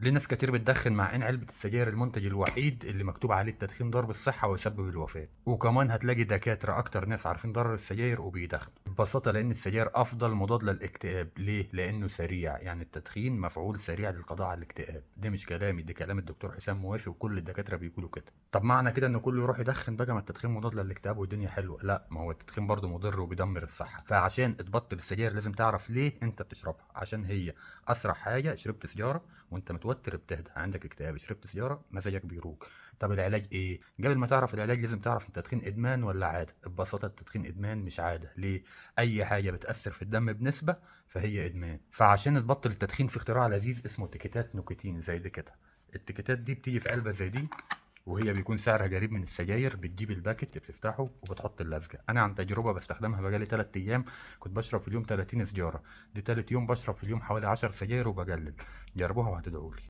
ليه ناس كتير بتدخن مع ان علبة السجاير المنتج الوحيد اللي مكتوب عليه التدخين ضار بالصحة ويسبب الوفاة؟ وكمان هتلاقي دكاترة اكتر ناس عارفين ضرر السجاير وبيدخنوا ببساطة لان السجاير افضل مضاد للاكتئاب. ليه؟ لانه سريع، يعني التدخين مفعول سريع للقضاء على الاكتئاب. ده مش كلامي، ده كلام الدكتور حسام موافي وكل الدكاترة بيقولوا كده. طب معنى كده ان كله يروح يدخن بقى؟ ما التدخين مضاد للاكتئاب والدنيا حلوة؟ لا، ما هو التدخين برضه مضر وبيدمر الصحة. فعشان تبطل السجاير لازم تعرف ليه انت بتشربها. عشان هي اسرع حاجة. شربت سيجارة وانت متوتر بتهدى، عندك اكتئاب، شربت سيجاره مزاجك بيروق. طب العلاج ايه؟ قبل ما تعرف العلاج لازم تعرف انت تدخين ادمان ولا عاده. ببساطه التدخين ادمان مش عاده. ليه؟ اي حاجه بتاثر في الدم بنسبه فهي ادمان. فعشان تبطل التدخين في اختراع لذيذ اسمه تيكيتات نيكوتين زي دي كده. التيكيتات دي بتيجي في علبه زي دي، وهي بيكون سعرها قريب من السجاير. بتجيب الباكت بتفتحه وبتحط اللزقه. انا عن تجربه بستخدمها بقالي 3 ايام. كنت بشرب في اليوم 30 سجاره، دي تالت يوم بشرب في اليوم حوالي 10 سجاير وبقلل. جربوها وهتدعوا لي.